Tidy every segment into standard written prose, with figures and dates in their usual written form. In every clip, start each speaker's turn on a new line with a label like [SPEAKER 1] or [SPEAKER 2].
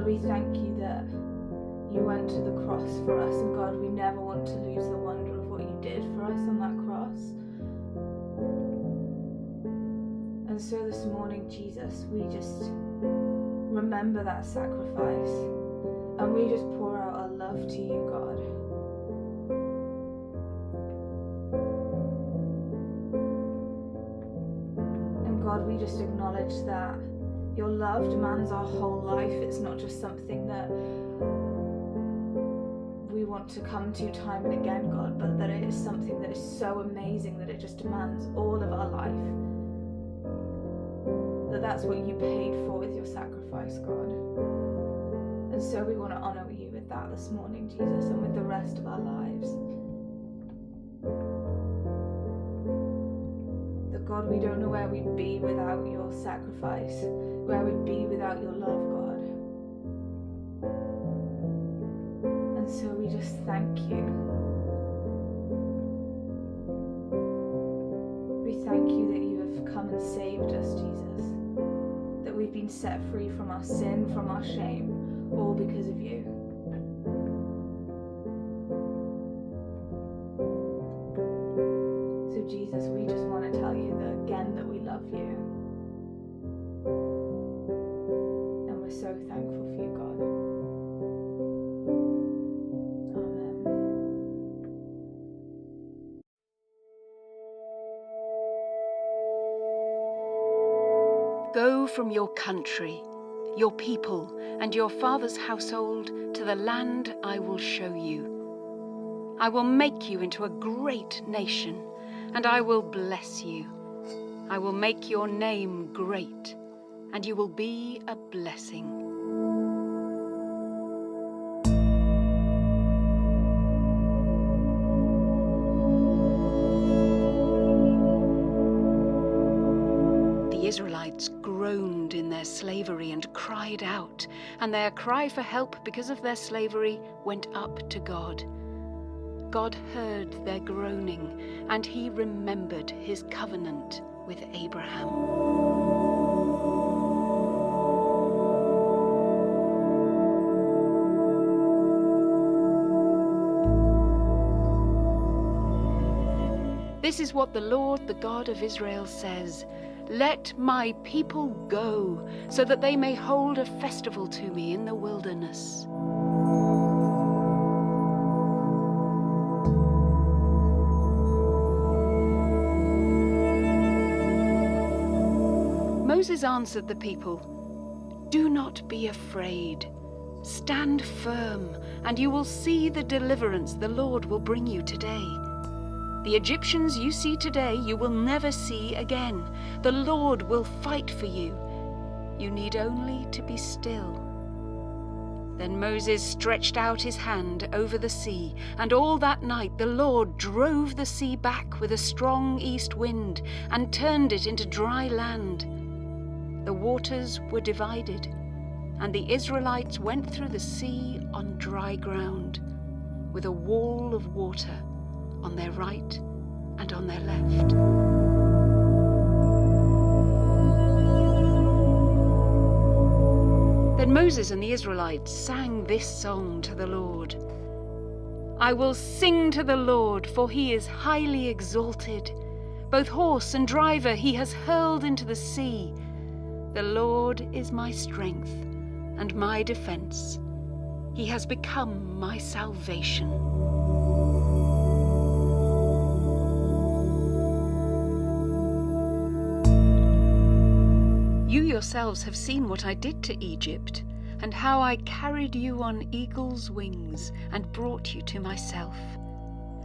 [SPEAKER 1] we thank you that you went to the cross for us, and God, we never want to lose the wonder of what you did for us on that cross. And so this morning, Jesus, we just remember that sacrifice, and we just pour out our love to you, God. And God, we just acknowledge that your love demands our whole life. It's not just something that we want to come to time and again, God, but that it is something that is so amazing that it just demands all of our life. That's what you paid for with your sacrifice, God. And so we want to honor you with that this morning, Jesus, and with the rest of our lives. That God, we don't know where we'd be without your sacrifice, where we'd be without your love, God. And so we just thank you. We thank you that you have come and saved us, Jesus. That we've been set free from our sin, from our shame, all because of you. So Jesus, we just want to tell you that again that we love you. And we're so thankful for you, God. Amen.
[SPEAKER 2] Go from your country, your people, and your father's household to the land I will show you. I will make you into a great nation, and I will bless you. I will make your name great, and you will be a blessing. The Israelites groaned in their slavery and cried out, and their cry for help because of their slavery went up to God. God heard their groaning, and he remembered his covenant with Abraham. This is what the Lord, the God of Israel, says: Let my people go, so that they may hold a festival to me in the wilderness. Moses answered the people, Do not be afraid. Stand firm, and you will see the deliverance the Lord will bring you today. The Egyptians you see today, you will never see again. The Lord will fight for you. You need only to be still. Then Moses stretched out his hand over the sea, and all that night the Lord drove the sea back with a strong east wind and turned it into dry land. The waters were divided, and the Israelites went through the sea on dry ground, with a wall of water on their right and on their left. Then Moses and the Israelites sang this song to the Lord: I will sing to the Lord, for he is highly exalted. Both horse and driver he has hurled into the sea. The Lord is my strength and my defense. He has become my salvation. You yourselves have seen what I did to Egypt, and how I carried you on eagle's wings and brought you to myself.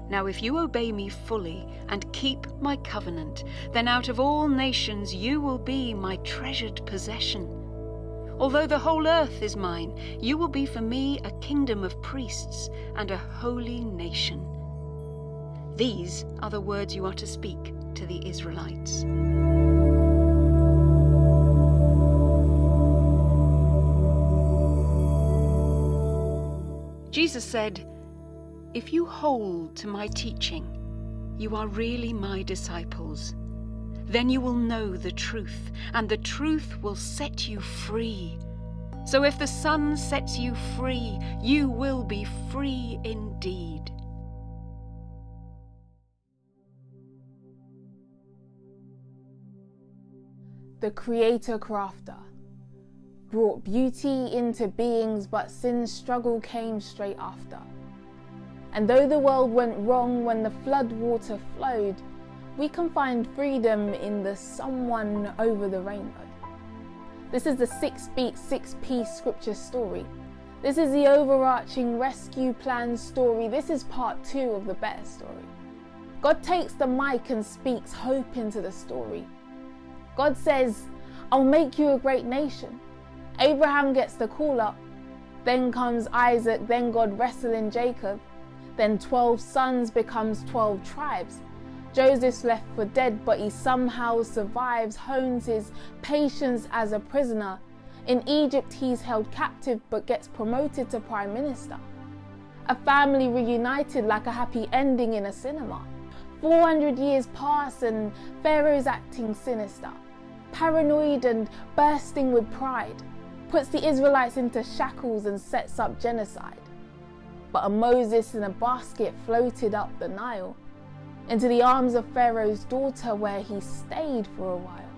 [SPEAKER 2] Now if you obey me fully and keep my covenant, then out of all nations you will be my treasured possession. Although the whole earth is mine, you will be for me a kingdom of priests and a holy nation. These are the words you are to speak to the Israelites. Jesus said, If you hold to my teaching, you are really my disciples. Then you will know the truth, and the truth will set you free. So if the Son sets you free, you will be free indeed.
[SPEAKER 3] The Creator Crafter brought beauty into beings, but sin's struggle came straight after. And though the world went wrong when the flood water flowed, we can find freedom in the someone over the rainbow. This is the 6-beat, 6-piece scripture story. This is the overarching rescue plan story. This is part 2 of the better story. God takes the mic and speaks hope into the story. God says, I'll make you a great nation. Abraham gets the call up. Then comes Isaac, then God wrestling Jacob. Then 12 sons becomes 12 tribes. Joseph's left for dead, but he somehow survives, hones his patience as a prisoner. In Egypt he's held captive, but gets promoted to prime minister. A family reunited like a happy ending in a cinema. 400 years pass and Pharaoh's acting sinister, paranoid and bursting with pride, puts the Israelites into shackles and sets up genocide. But a Moses in a basket floated up the Nile into the arms of Pharaoh's daughter, where he stayed for a while.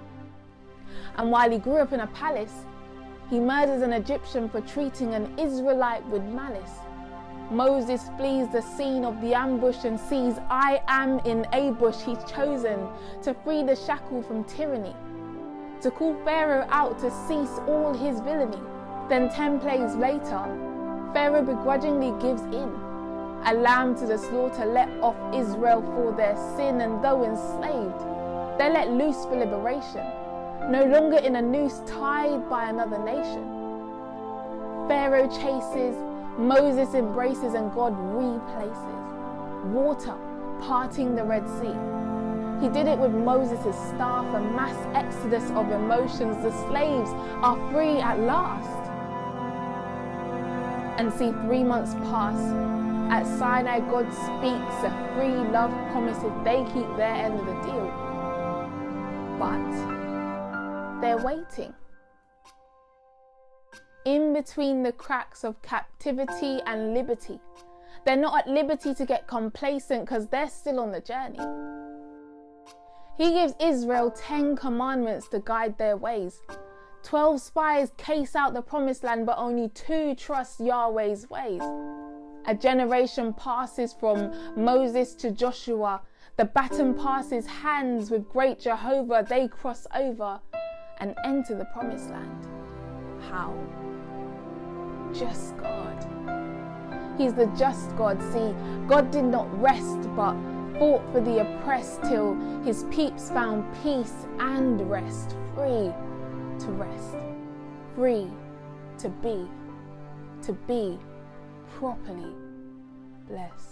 [SPEAKER 3] And while he grew up in a palace, he murders an Egyptian for treating an Israelite with malice. Moses flees the scene of the ambush and sees I am in a bush. He's chosen to free the shackled from tyranny, to call Pharaoh out to cease all his villainy. Then 10 plagues later, Pharaoh begrudgingly gives in. A lamb to the slaughter let off Israel for their sin, and though enslaved, they're let loose for liberation, no longer in a noose tied by another nation. Pharaoh chases, Moses embraces, and God replaces. Water parting the Red Sea. He did it with Moses' staff, a mass exodus of emotions. The slaves are free at last. And see 3 months pass, At Sinai, God speaks a free love promise if they keep their end of the deal. But they're waiting. In between the cracks of captivity and liberty. They're not at liberty to get complacent because they're still on the journey. He gives Israel 10 commandments to guide their ways. 12 spies case out the promised land, but only 2 trust Yahweh's ways. A generation passes from Moses to Joshua. The baton passes hands with great Jehovah. They cross over and enter the promised land. How? Just God. He's the just God. See, God did not rest but fought for the oppressed till his peeps found peace and rest. Free to rest. Free to be properly blessed.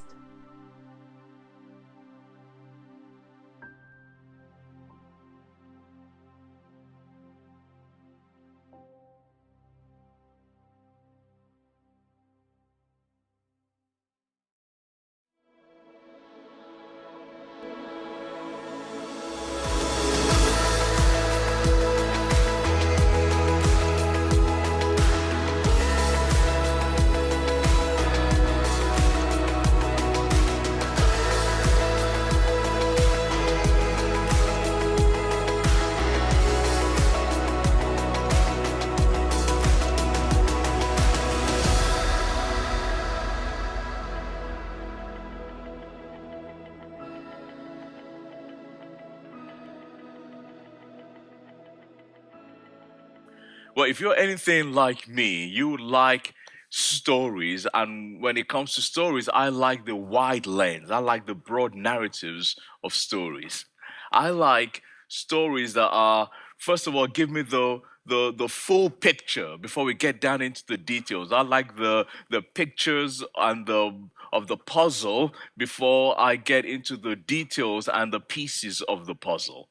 [SPEAKER 4] Well, if you're anything like me, you like stories. And when it comes to stories, I like the wide lens. I like the broad narratives of stories. I like stories that are, first of all, give me the full picture before we get down into the details. I like the pictures and of the puzzle before I get into the details and the pieces of the puzzle.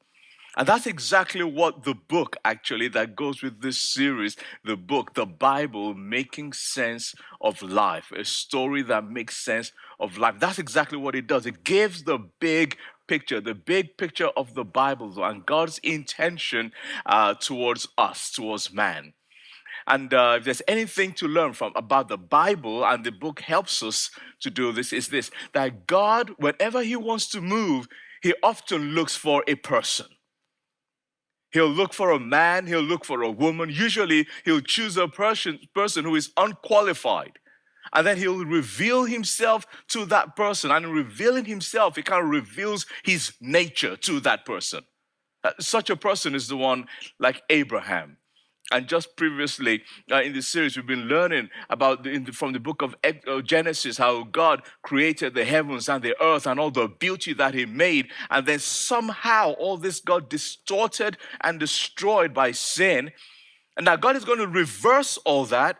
[SPEAKER 4] And that's exactly what the book actually that goes with this series, the book, the Bible, making sense of life, a story that makes sense of life. That's exactly what it does. It gives the big picture of the Bible and God's intention towards us, towards man. And if there's anything to learn from about the Bible, and the book helps us to do this, is this, that God, whenever he wants to move, he often looks for a person. He'll look for a man, he'll look for a woman. Usually, he'll choose a person who is unqualified. And then he'll reveal himself to that person. And in revealing himself, he kind of reveals his nature to that person. Such a person is the one like Abraham. And just previously in the series, we've been learning about from the book of Genesis, how God created the heavens and the earth and all the beauty that he made. And then somehow all this got distorted and destroyed by sin. And now God is going to reverse all that.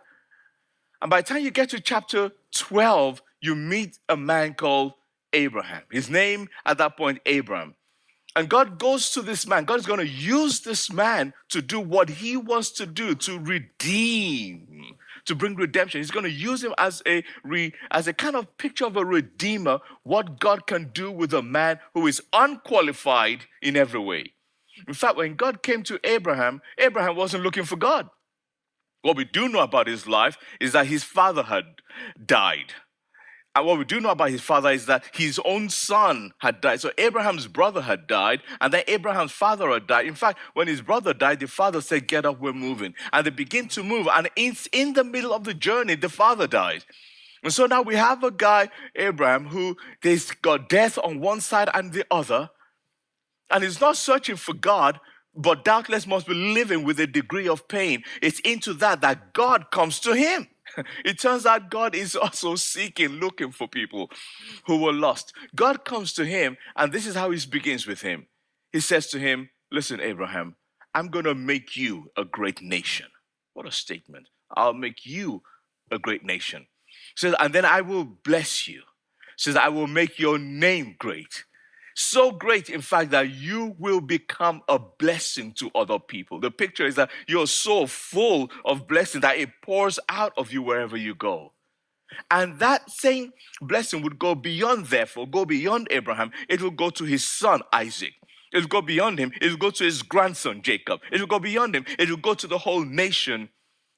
[SPEAKER 4] And by the time you get to chapter 12, you meet a man called Abraham. His name at that point, Abram. And God goes to this man. God is going to use this man to do what he wants to do, to redeem, to bring redemption. He's going to use him as a kind of picture of a redeemer, what God can do with a man who is unqualified in every way. In fact, when God came to Abraham, Abraham wasn't looking for God. What we do know about his life is that his father had died. And what we do know about his father is that his own son had died. So Abraham's brother had died, and then Abraham's father had died. In fact, when his brother died, the father said, "Get up, we're moving." And they begin to move, and it's in the middle of the journey, the father dies. And so now we have a guy, Abraham, who there's got death on one side and the other, and he's not searching for God, but doubtless must be living with a degree of pain. It's into that God comes to him. It turns out God is also seeking, looking for people who were lost. God comes to him, and this is how he begins with him. He says to him, "Listen, Abraham, I'm going to make you a great nation." What a statement. I'll make you a great nation. He says, and then I will bless you. He says, I will make your name great. So great, in fact, that you will become a blessing to other people. The picture is that you're so full of blessing that it pours out of you wherever you go. And that same blessing would go beyond, therefore, go beyond Abraham. It will go to his son, Isaac. It will go beyond him. It will go to his grandson, Jacob. It will go beyond him. It will go to the whole nation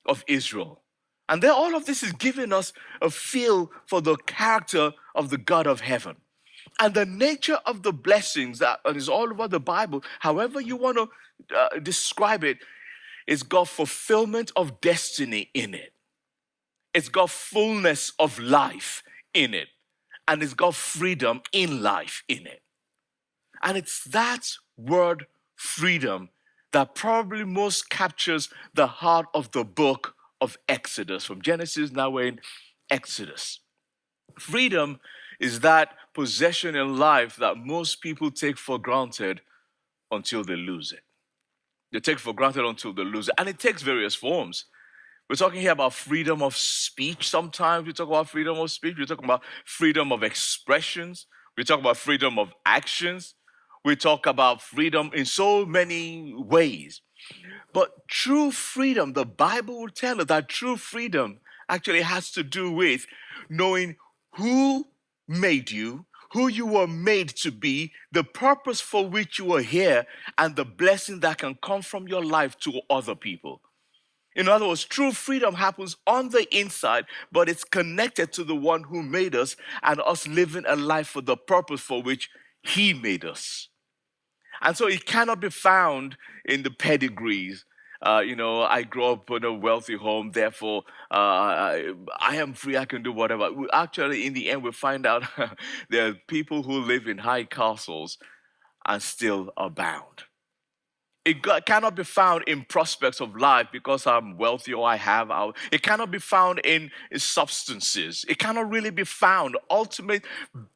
[SPEAKER 4] of Israel. And then all of this is giving us a feel for the character of the God of heaven. And the nature of the blessings that is all over the Bible, however you want to describe it, it's got fulfillment of destiny in it. It's got fullness of life in it. And it's got freedom in life in it. And it's that word freedom that probably most captures the heart of the book of Exodus. From Genesis, now we're in Exodus. Freedom is that possession in life that most people take for granted until they lose it. They take for granted until they lose it. And it takes various forms. We're talking here about freedom of speech sometimes. We talk about freedom of speech. We're talking about freedom of expressions. We talk about freedom of actions. We talk about freedom in so many ways. But true freedom, the Bible will tell us that true freedom actually has to do with knowing who made you, who you were made to be, the purpose for which you are here, and the blessing that can come from your life to other people. In other words, true freedom happens on the inside, but it's connected to the one who made us and us living a life for the purpose for which he made us. And so it cannot be found in the pedigrees. I grew up in a wealthy home, therefore I am free, I can do whatever. Actually, in the end, we find out there are people who live in high castles and still are bound. It cannot be found in prospects of life because I'm wealthy or I have. It cannot be found in substances. It cannot really be found. Ultimate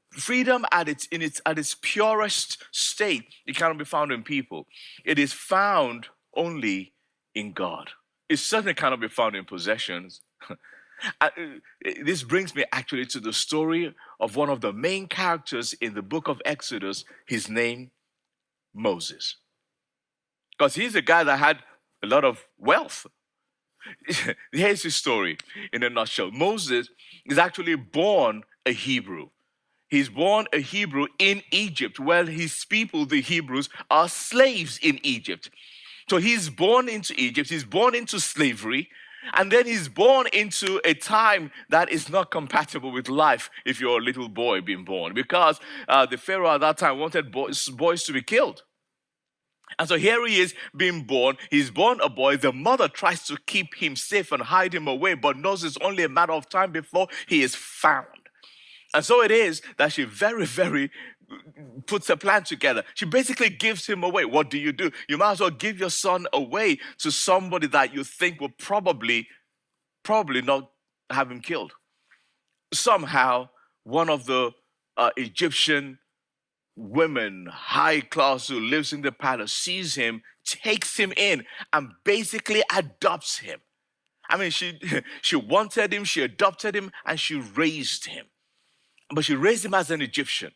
[SPEAKER 4] freedom at its purest state, it cannot be found in people. It is found only in God. It certainly cannot be found in possessions. This brings me actually to the story of one of the main characters in the book of Exodus. His name, Moses. Because he's a guy that had a lot of wealth. Here's his story in a nutshell. Moses is actually born a Hebrew. He's born a Hebrew in Egypt, where his people, the Hebrews, are slaves in Egypt. So he's born into Egypt, he's born into slavery, and then he's born into a time that is not compatible with life if you're a little boy being born, because the Pharaoh at that time wanted boys to be killed. And so here he is being born. He's born a boy. The mother tries to keep him safe and hide him away, but knows it's only a matter of time before he is found. And so it is that she very, very puts a plan together. She basically gives him away. What do? You might as well give your son away to somebody that you think will probably not have him killed. Somehow, one of the Egyptian women, high class, who lives in the palace, sees him, takes him in, and basically adopts him. I mean, she wanted him, she adopted him, and she raised him. But she raised him as an Egyptian.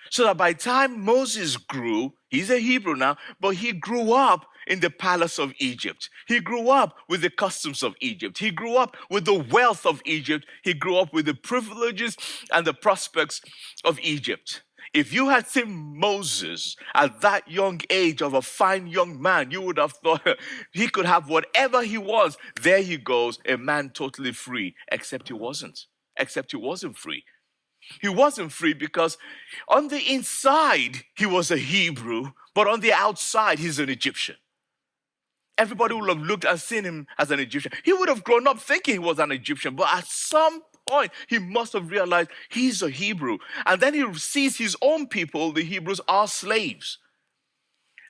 [SPEAKER 4] So that by the time Moses grew, he's a Hebrew now, but he grew up in the palace of Egypt. He grew up with the customs of Egypt. He grew up with the wealth of Egypt. He grew up with the privileges and the prospects of Egypt. If you had seen Moses at that young age of a fine young man, you would have thought he could have whatever he wants. There he goes, a man totally free, except he wasn't. Except he wasn't free. He wasn't free because on the inside, he was a Hebrew, but on the outside, he's an Egyptian. Everybody would have looked and seen him as an Egyptian. He would have grown up thinking he was an Egyptian, but at some point, he must have realized he's a Hebrew. And then he sees his own people, the Hebrews, are slaves.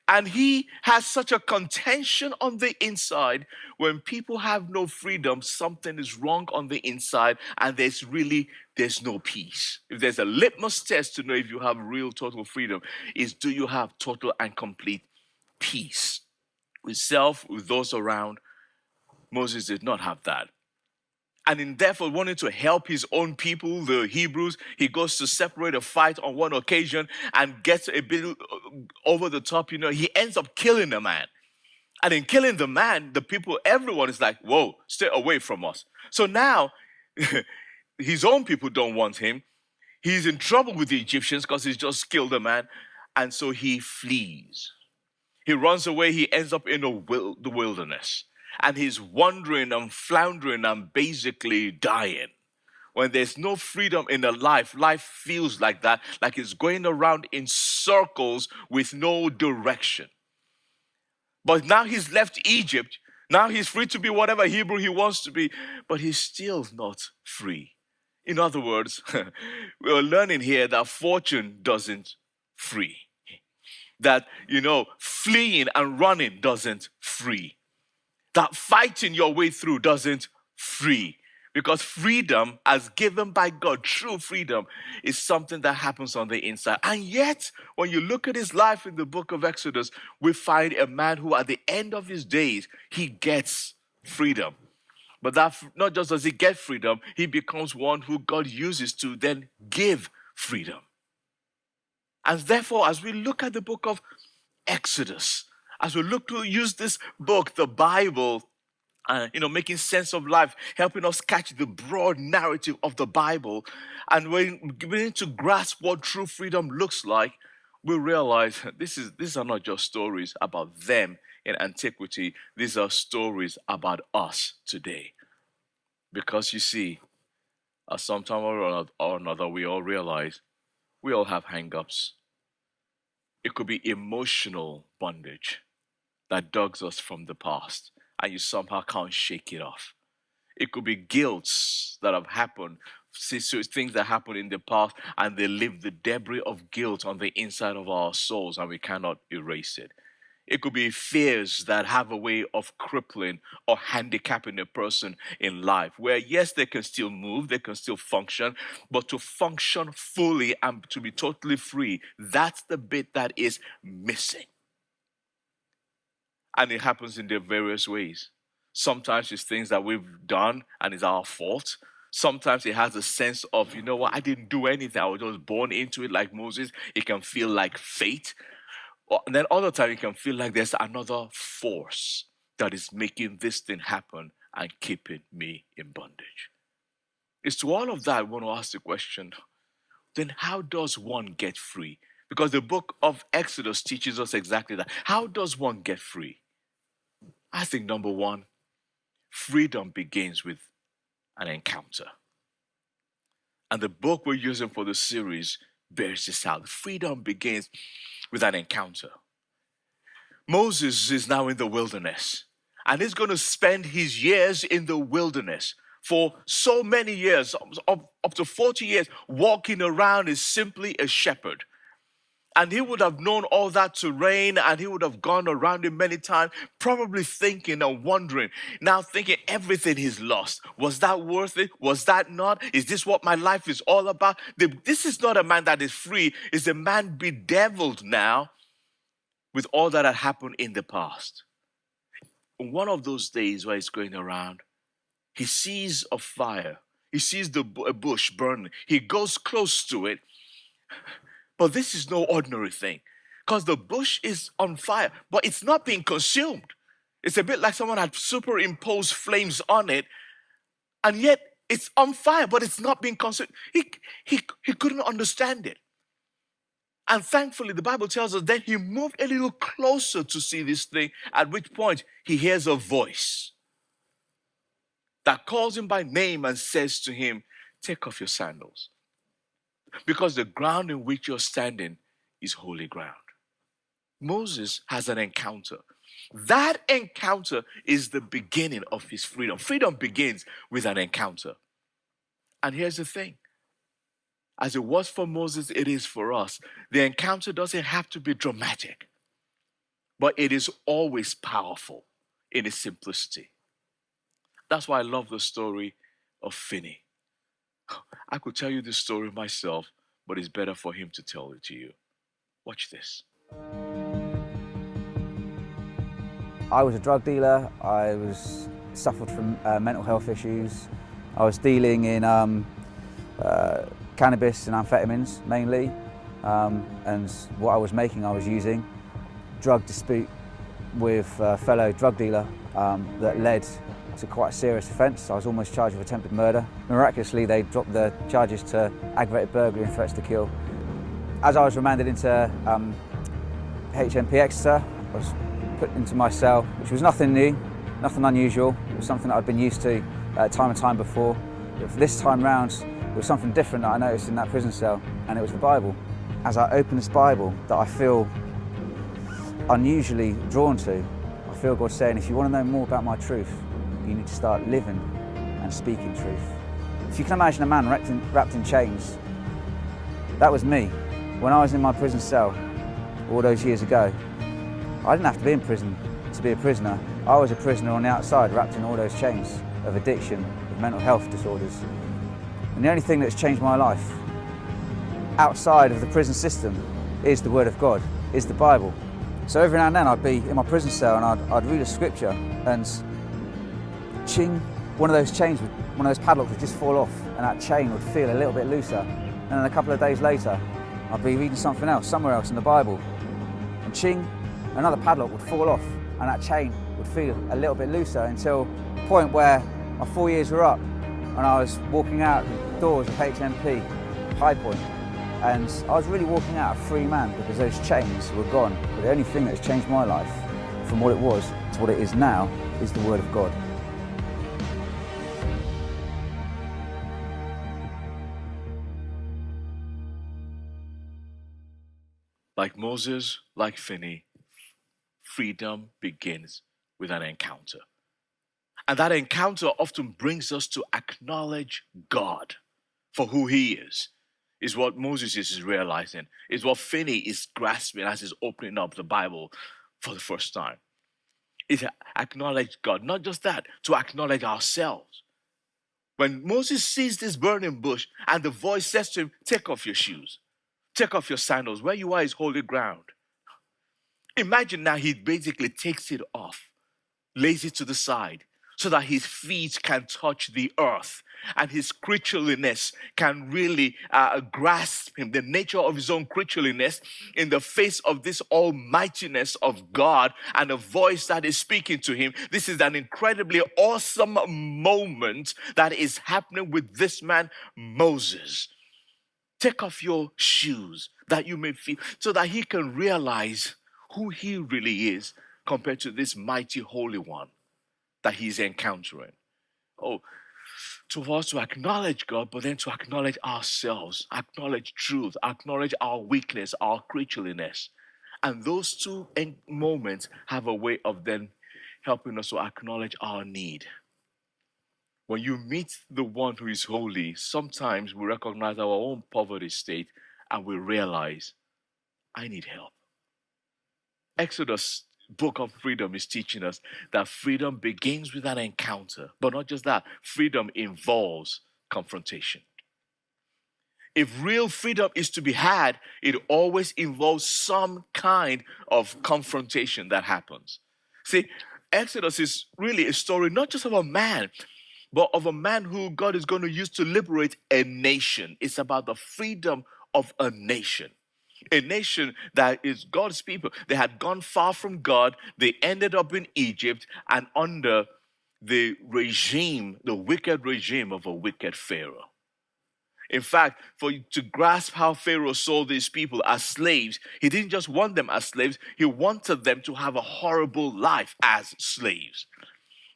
[SPEAKER 4] And he has such a contention on the inside. When people have no freedom, something is wrong on the inside, and there's no peace. If there's a litmus test to know if you have real total freedom, is do you have total and complete peace with self, with those around? Moses did not have that. And in therefore wanting to help his own people, the Hebrews, he goes to separate a fight on one occasion and gets a bit over the top. He ends up killing a man. And in killing the man, the people, everyone is like, whoa, stay away from us. So now his own people don't want him. He's in trouble with the Egyptians because he's just killed a man. And so he flees. He runs away. He ends up in the wilderness. And he's wandering and floundering and basically dying. When there's no freedom in a life, life feels like that, like it's going around in circles with no direction. But now he's left Egypt. Now he's free to be whatever Hebrew he wants to be, but he's still not free. In other words, we're learning here that fortune doesn't free. That, fleeing and running doesn't free. That fighting your way through doesn't free. Because freedom, as given by God, true freedom, is something that happens on the inside. And yet, when you look at his life in the book of Exodus, we find a man who at the end of his days, he gets freedom. But that not just does he get freedom, he becomes one who God uses to then give freedom. And therefore, as we look at the book of Exodus, as we look to use this book, the Bible, making sense of life, helping us catch the broad narrative of the Bible. And when we begin to grasp what true freedom looks like, we realize these are not just stories about them in antiquity. These are stories about us today. Because you see, at some time or another, we all realize we all have hang-ups. It could be emotional bondage that dogs us from the past, and you somehow can't shake it off. It could be guilts that have happened, things that happened in the past, and they leave the debris of guilt on the inside of our souls, and we cannot erase it. It could be fears that have a way of crippling or handicapping a person in life, where yes, they can still move, they can still function, but to function fully and to be totally free, that's the bit that is missing. And it happens in their various ways. Sometimes it's things that we've done and it's our fault. Sometimes it has a sense of, I didn't do anything. I was just born into it like Moses. It can feel like fate. And then other times it can feel like there's another force that is making this thing happen and keeping me in bondage. It's to all of that I want to ask the question, then how does one get free? Because the book of Exodus teaches us exactly that. How does one get free? I think number one, freedom begins with an encounter. And the book we're using for the series bears this out. Freedom begins with an encounter. Moses is now in the wilderness, and he's going to spend his years in the wilderness for so many years, up to 40 years, walking around as simply a shepherd. And he would have known all that terrain, and he would have gone around it many times, probably thinking and wondering, now thinking everything he's lost. Was that worth it? Was that not? Is this what my life is all about? This is not a man that is free. It's a man bedeviled now with all that had happened in the past. On one of those days where he's going around, he sees a fire. He sees a bush burning. He goes close to it. But this is no ordinary thing, because the bush is on fire, but it's not being consumed. It's a bit like someone had superimposed flames on it, and yet it's on fire, but it's not being consumed. He couldn't understand it. And thankfully, the Bible tells us that he moved a little closer to see this thing, at which point he hears a voice that calls him by name and says to him, "Take off your sandals, because the ground in which you're standing is holy ground." Moses has an encounter. That encounter is the beginning of his freedom. Freedom begins with an encounter. And here's the thing. As it was for Moses, it is for us. The encounter doesn't have to be dramatic, but it is always powerful in its simplicity. That's why I love the story of Finney. I could tell you this story myself, but it's better for him to tell it to you. Watch this.
[SPEAKER 5] I was a drug dealer. I suffered from mental health issues. I was dealing in cannabis and amphetamines mainly, and what I was making I was using. Drug dispute with a fellow drug dealer that led to quite a serious offence. I was almost charged with attempted murder. Miraculously, they dropped the charges to aggravated burglary and threats to kill. As I was remanded into HMP Exeter, I was put into my cell, which was nothing new, nothing unusual. It was something that I'd been used to time and time before. But for this time round, there was something different that I noticed in that prison cell, and it was the Bible. As I open this Bible that I feel unusually drawn to, I feel God saying, if you want to know more about my truth, you need to start living and speaking truth. If you can imagine a man wrapped in chains, that was me. When I was in my prison cell all those years ago, I didn't have to be in prison to be a prisoner. I was a prisoner on the outside, wrapped in all those chains of addiction, of mental health disorders. And the only thing that's changed my life outside of the prison system is the Word of God, is the Bible. So every now and then I'd be in my prison cell and I'd read a scripture and ching, one of those padlocks would just fall off and that chain would feel a little bit looser. And then a couple of days later, I'd be reading something else, somewhere else in the Bible. And ching, another padlock would fall off and that chain would feel a little bit looser until the point where my 4 years were up and I was walking out the doors of HMP, High Point. And I was really walking out a free man because those chains were gone. But the only thing that's changed my life from what it was to what it is now is the Word of God.
[SPEAKER 4] Like Moses, like Finney, freedom begins with an encounter. And that encounter often brings us to acknowledge God for who He is what Moses is realizing, is what Finney is grasping as he's opening up the Bible for the first time. Is to acknowledge God, not just that, to acknowledge ourselves. When Moses sees this burning bush and the voice says to him, take off your shoes, take off your sandals, where you are is holy ground. Imagine now he basically takes it off, lays it to the side, so that his feet can touch the earth and his creatureliness can really grasp him, the nature of his own creatureliness in the face of this almightiness of God and a voice that is speaking to him. This is an incredibly awesome moment that is happening with this man, Moses. Take off your shoes that you may feel, so that he can realize who he really is compared to this mighty Holy One that he's encountering. Oh, to us to acknowledge God, but then to acknowledge ourselves, acknowledge truth, acknowledge our weakness, our creatureliness. And those two moments have a way of then helping us to acknowledge our need. When you meet the one who is holy, sometimes we recognize our own poverty state and we realize, I need help. Exodus Book of Freedom is teaching us that freedom begins with an encounter. But not just that, freedom involves confrontation. If real freedom is to be had, it always involves some kind of confrontation that happens. See, Exodus is really a story not just of a man, but of a man who God is going to use to liberate a nation. It's about the freedom of a nation. A nation that is God's people. They had gone far from God. They ended up in Egypt and under the regime, the wicked regime of a wicked Pharaoh. In fact, to grasp how Pharaoh saw these people as slaves, he didn't just want them as slaves, he wanted them to have a horrible life as slaves.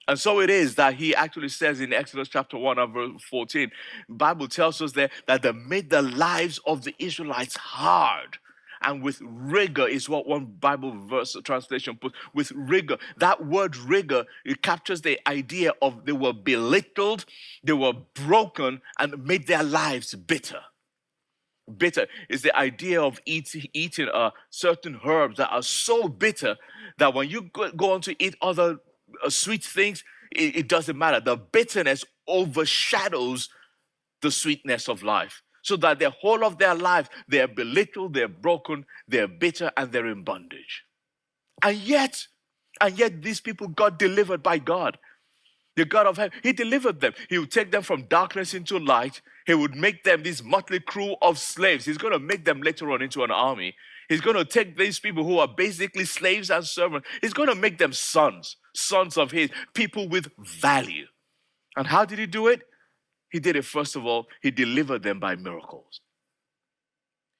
[SPEAKER 4] And so it is that he actually says in Exodus chapter 1 and verse 14, the Bible tells us there that they made the lives of the Israelites hard. And with rigor is what one Bible verse translation puts, with rigor. That word rigor, it captures the idea of they were belittled, they were broken, and made their lives bitter. Bitter is the idea of eating certain herbs that are so bitter that when you go on to eat other sweet things, it doesn't matter. The bitterness overshadows the sweetness of life. So that the whole of their life, they're belittled, they're broken, they're bitter, and they're in bondage. And yet these people got delivered by God. The God of heaven, He delivered them. He would take them from darkness into light. He would make them this motley crew of slaves. He's going to make them later on into an army. He's going to take these people who are basically slaves and servants. He's going to make them sons of his, people with value. And how did he do it? He did it, first of all, he delivered them by miracles.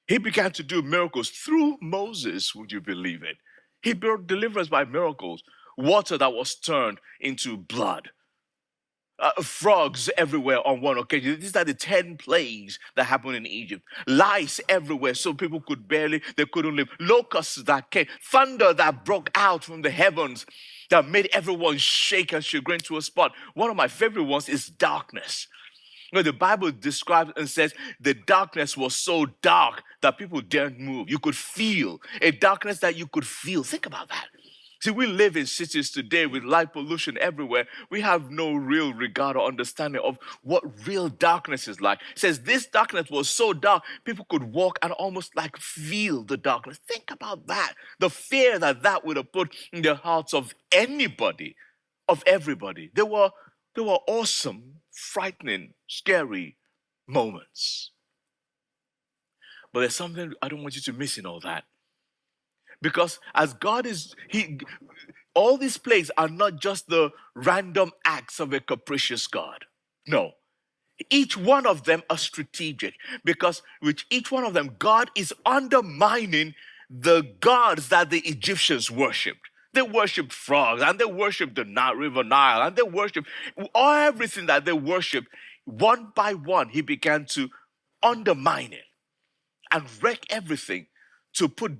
[SPEAKER 4] He began to do miracles through Moses, would you believe it? He brought deliverance by miracles. Water that was turned into blood. Frogs everywhere on one occasion. These are the 10 plagues that happened in Egypt. Lice everywhere, so people they couldn't live. Locusts that came. Thunder that broke out from the heavens that made everyone shake and chagrin to a spot. One of my favorite ones is darkness. Where the Bible describes and says the darkness was so dark that people daren't move. You could feel a darkness that you could feel. Think about that. See, we live in cities today with light pollution everywhere. We have no real regard or understanding of what real darkness is like. It says this darkness was so dark, people could walk and almost like feel the darkness. Think about that. The fear that that would have put in the hearts of anybody, of everybody. They were awesome, frightening, scary moments. But there's something I don't want you to miss in all that. Because as God is, all these plagues are not just the random acts of a capricious God. No. Each one of them are strategic. Because with each one of them, God is undermining the gods that the Egyptians worshipped. They worshipped frogs, and they worshipped the River Nile, and they worshipped everything that they worshipped. One by one, he began to undermine it and wreck everything to put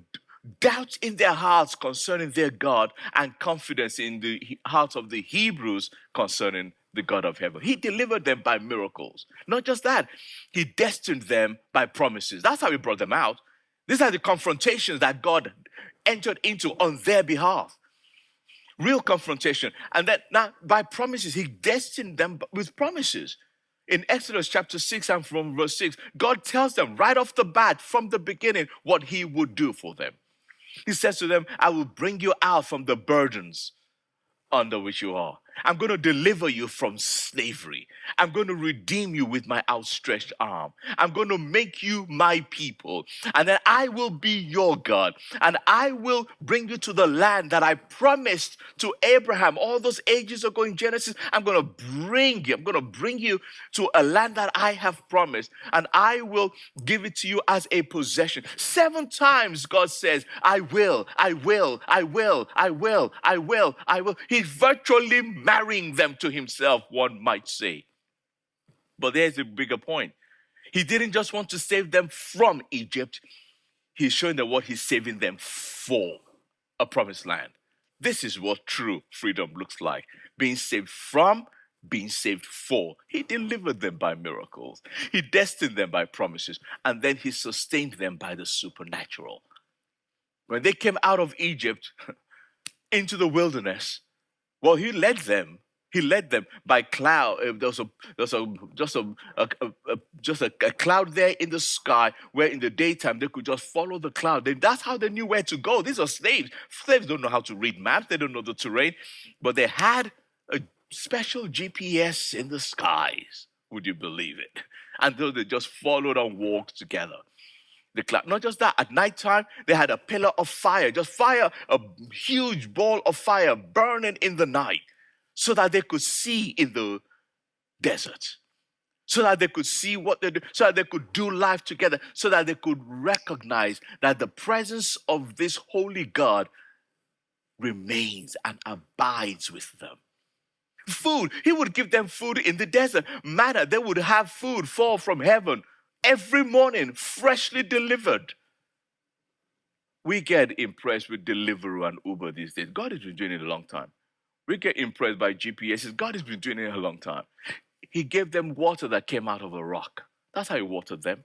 [SPEAKER 4] doubt in their hearts concerning their God and confidence in the hearts of the Hebrews concerning the God of heaven. He delivered them by miracles. Not just that, he destined them by promises. That's how he brought them out. These are the confrontations that God entered into on their behalf. Real confrontation. And that now by promises, he destined them with promises. In Exodus chapter 6 and from verse 6, God tells them right off the bat, from the beginning, what he would do for them. He says to them, I will bring you out from the burdens under which you are. I'm going to deliver you from slavery. I'm going to redeem you with my outstretched arm. I'm going to make you my people. And then I will be your God. And I will bring you to the land that I promised to Abraham all those ages ago in Genesis. I'm going to bring you to a land that I have promised. And I will give it to you as a possession. 7 times God says, I will, I will, I will, I will, I will, I will. He's virtually marrying them to himself, one might say. But there's a bigger point. He didn't just want to save them from Egypt. He's showing them what he's saving them for, a promised land. This is what true freedom looks like. Being saved from, being saved for. He delivered them by miracles. He destined them by promises. And then he sustained them by the supernatural. When they came out of Egypt into the wilderness, well, he led them. He led them by cloud. There was just a cloud there in the sky, where in the daytime they could just follow the cloud. That's how they knew where to go. These are slaves. Slaves don't know how to read maps. They don't know the terrain, but they had a special GPS in the skies. Would you believe it? And so they just followed and walked together. The cloud. Not just that, at nighttime, they had a pillar of fire, just fire, a huge ball of fire burning in the night, so that they could see in the desert, so that they could see what they do, so that they could do life together, so that they could recognize that the presence of this holy God remains and abides with them. Food, he would give them food in the desert. Manna, they would have food fall from heaven every morning, freshly delivered. We get impressed with Deliveroo and Uber these days. God has been doing it a long time. We get impressed by GPSs. God has been doing it a long time. He gave them water that came out of a rock. That's how he watered them.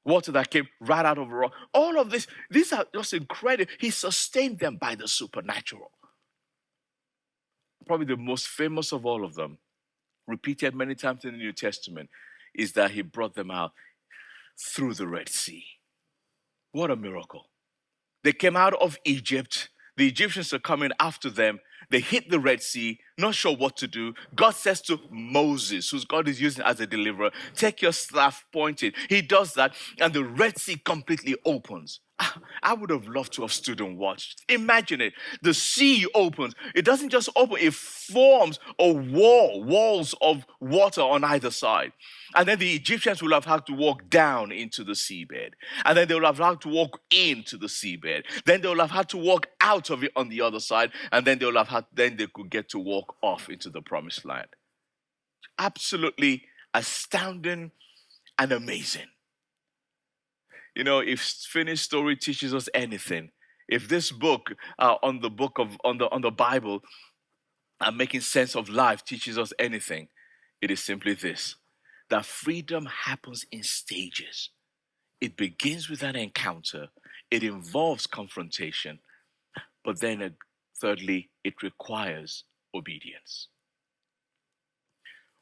[SPEAKER 4] Water that came right out of a rock. All of this, these are just incredible. He sustained them by the supernatural. Probably the most famous of all of them, repeated many times in the New Testament, is that he brought them out through the Red Sea. What a miracle. They came out of Egypt. The Egyptians are coming after them. They hit the Red Sea, not sure what to do. God says to Moses, who God is using as a deliverer, take your staff, point it. He does that, and the Red Sea completely opens. I would have loved to have stood and watched. Imagine it. The sea opens. It doesn't just open, it forms a walls of water on either side. And then the Egyptians will have had to walk down into the seabed. And then they will have had to walk into the seabed. Then they will have had to walk out of it on the other side. And then they could get to walk off into the promised land. Absolutely astounding and amazing. You know, if finished story teaches us anything, if this book on the Bible and making sense of life teaches us anything, it is simply this: that freedom happens in stages. It begins with an encounter. It involves confrontation, but then thirdly, it requires obedience.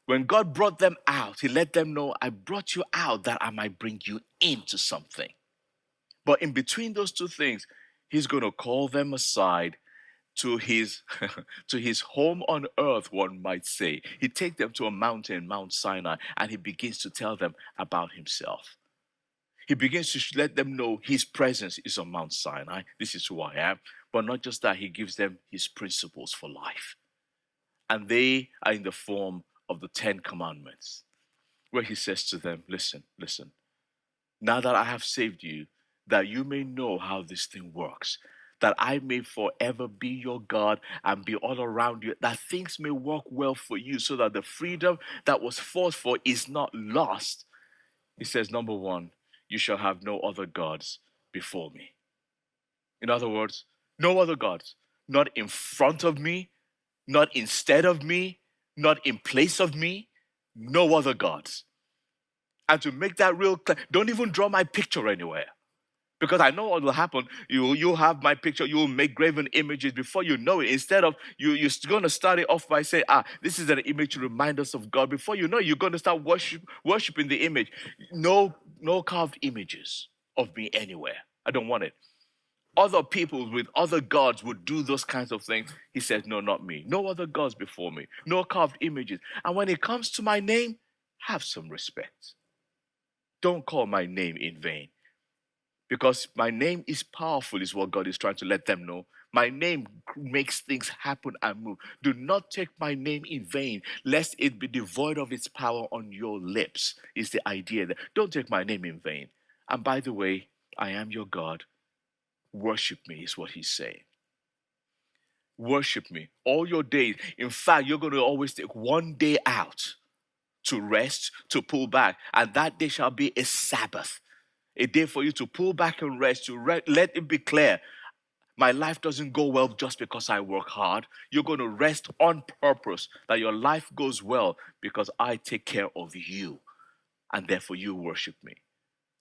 [SPEAKER 4] When God brought them out, he let them know, I brought you out that I might bring you into something. But in between those two things, he's going to call them aside to his to his home on earth, one might say. He takes them to a mountain, Mount Sinai, and he begins to tell them about himself. He begins to let them know his presence is on Mount Sinai. This is who I am. But not just that, he gives them his principles for life. And they are in the form of the 10 Commandments, where he says to them, listen, now that I have saved you, that you may know how this thing works, that I may forever be your God and be all around you, that things may work well for you, so that the freedom that was fought for is not lost. He says, number one, you shall have no other gods before me. In other words, no other gods, not in front of me, not instead of me, not in place of me, no other gods. And to make that real clear, don't even draw my picture anywhere. Because I know what will happen. You'll have my picture, you'll make graven images before you know it. Instead of you're going to start it off by saying, this is an image to remind us of God. Before you know it, you're going to start worshiping the image. No carved images of me anywhere. I don't want it. Other people with other gods would do those kinds of things. He says, no, not me. No other gods before me. No carved images. And when it comes to my name, have some respect. Don't call my name in vain. Because my name is powerful, is what God is trying to let them know. My name makes things happen and move. Do not take my name in vain, lest it be devoid of its power on your lips, is the idea. That don't take my name in vain. And by the way, I am your God. Worship me, is what he's saying. Worship me all your days. In fact, you're going to always take one day out to rest, to pull back. And that day shall be a Sabbath. A day for you to pull back and rest, let it be clear. My life doesn't go well just because I work hard. You're going to rest on purpose, that your life goes well because I take care of you. And therefore you worship me.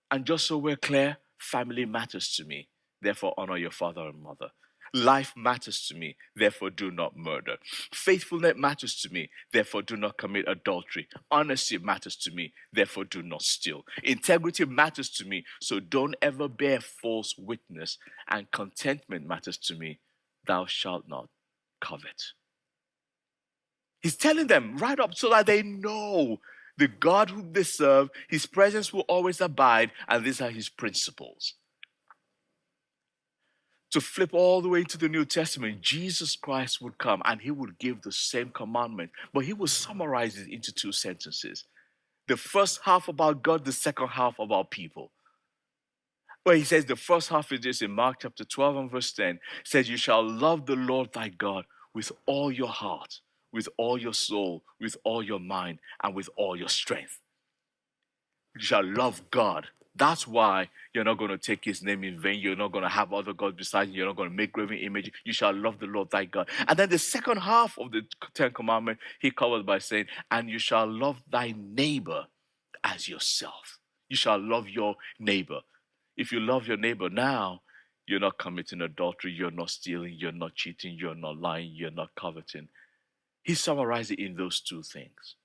[SPEAKER 4] And just so we're clear, family matters to me. Therefore, honor your father and mother. Life matters to me. Therefore, do not murder. Faithfulness matters to me. Therefore, do not commit adultery. Honesty matters to me. Therefore, do not steal. Integrity matters to me. So don't ever bear false witness. And contentment matters to me. Thou shalt not covet. He's telling them right up so that they know the God whom they serve, his presence will always abide, and these are his principles. To flip all the way to the New Testament, Jesus Christ would come and he would give the same commandment, but he would summarize it into 2 sentences. The first half about God, the second half about people. Where he says the first half is this in Mark chapter 12 and verse 10, says, you shall love the Lord thy God with all your heart, with all your soul, with all your mind, and with all your strength. You shall love God. That's why you're not going to take his name in vain. You're not going to have other gods besides you. You're not going to make graven images. You shall love the Lord thy God. And then the second half of the 10 Commandments, he covers by saying, and you shall love thy neighbor as yourself. You shall love your neighbor. If you love your neighbor now, you're not committing adultery. You're not stealing. You're not cheating. You're not lying. You're not coveting. He summarized it in those 2 things.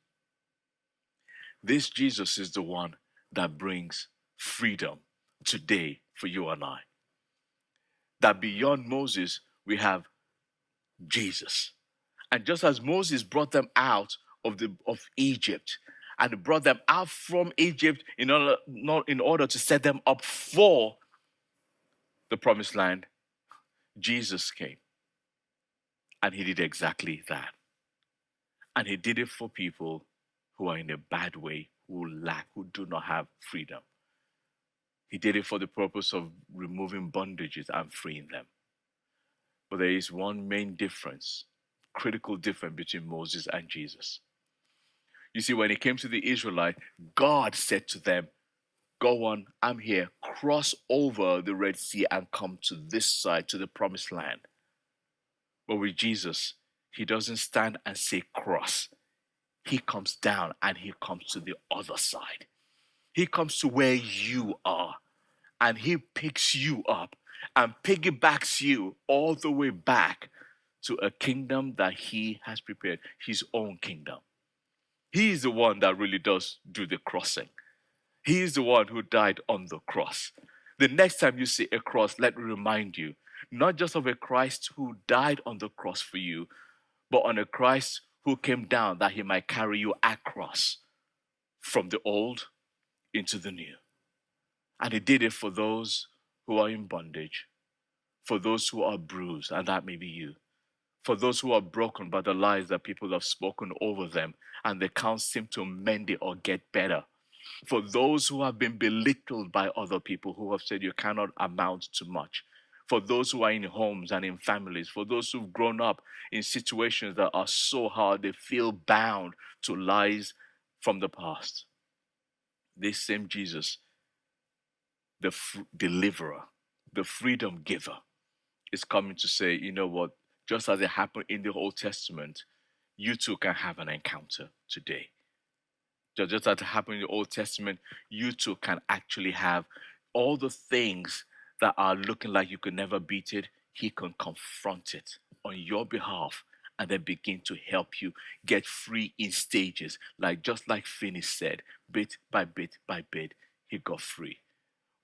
[SPEAKER 4] This Jesus is the one that brings freedom today for you and I. That beyond Moses, we have Jesus. And just as Moses brought them out of Egypt, and brought them out from Egypt in order to set them up for the promised land, Jesus came. And he did exactly that. And he did it for people who are in a bad way, who lack, who do not have freedom. He did it for the purpose of removing bondages and freeing them. But there is one main difference, critical difference between Moses and Jesus. You see, when it came to the Israelites, God said to them, go on, I'm here, cross over the Red Sea and come to this side, to the promised land. But with Jesus, he doesn't stand and say cross. He comes down and he comes to the other side. He comes to where you are and he picks you up and piggybacks you all the way back to a kingdom that he has prepared, his own kingdom. He is the one that really does do the crossing. He is the one who died on the cross. The next time you see a cross, let me remind you, not just of a Christ who died on the cross for you, but on a Christ who came down that he might carry you across from the old into the new. And he did it for those who are in bondage, for those who are bruised, and that may be you, for those who are broken by the lies that people have spoken over them and they can't seem to mend it or get better, for those who have been belittled by other people who have said you cannot amount to much, for those who are in homes and in families, for those who've grown up in situations that are so hard they feel bound to lies from the past. This same Jesus, the deliverer, the freedom giver, is coming to say, you know what, just as it happened in the Old Testament, you too can have an encounter today. Just as it happened in the Old Testament, you too can actually have all the things that are looking like you could never beat it. He can confront it on your behalf and then begin to help you get free in stages. Just like Finney said, bit by bit by bit, he got free.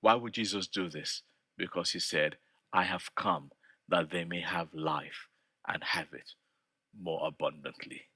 [SPEAKER 4] Why would Jesus do this? Because he said, I have come that they may have life and have it more abundantly.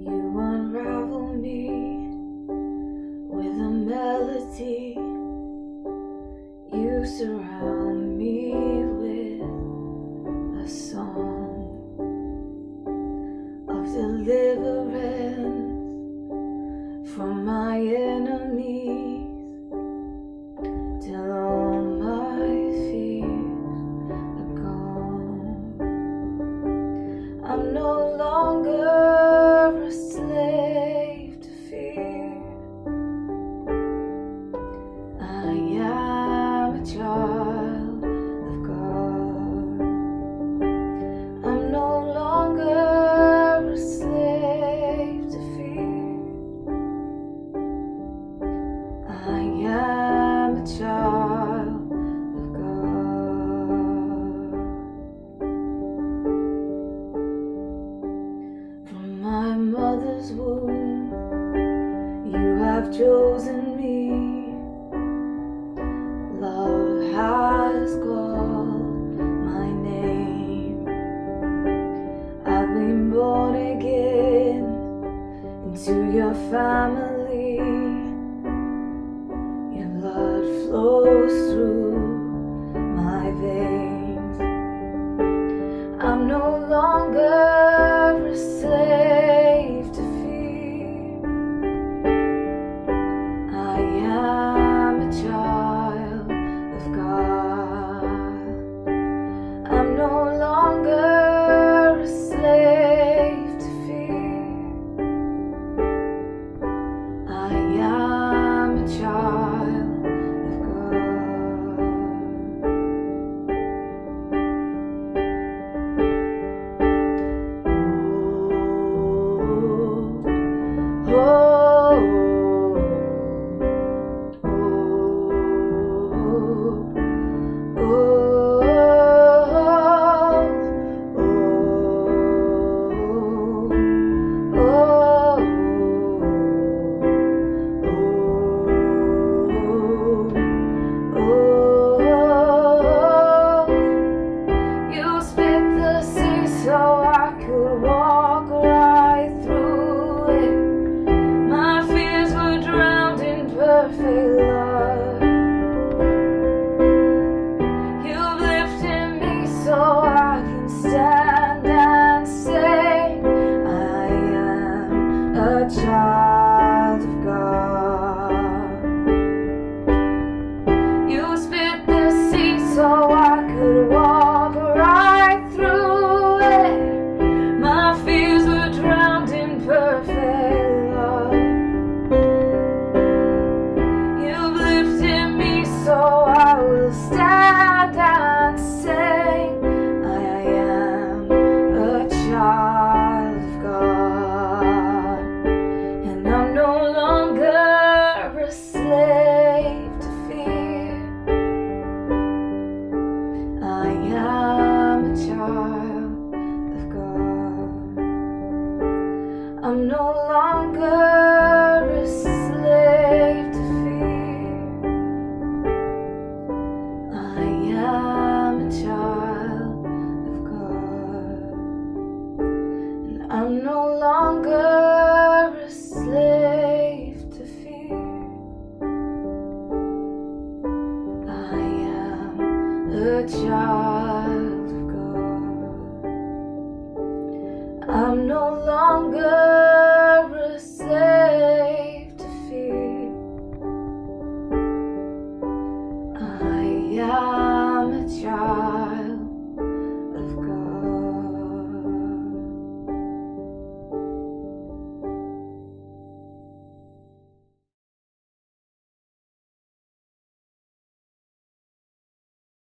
[SPEAKER 1] You unravel me with a melody. You surround me with a song of deliverance from my enemies, till all my fears are gone. I'm no longer a slave to fear. I am a child of God. I'm no longer a slave to fear. I am a child of God. From my mother's womb, you have chosen me. Love has called my name. I've been born again into your family. Your blood flows through my veins. I'm no longer a slave to fear. I am a child of God. I'm no longer a slave to fear. I am a child of God. a child of God. I'm no longer a slave to fear. I am a child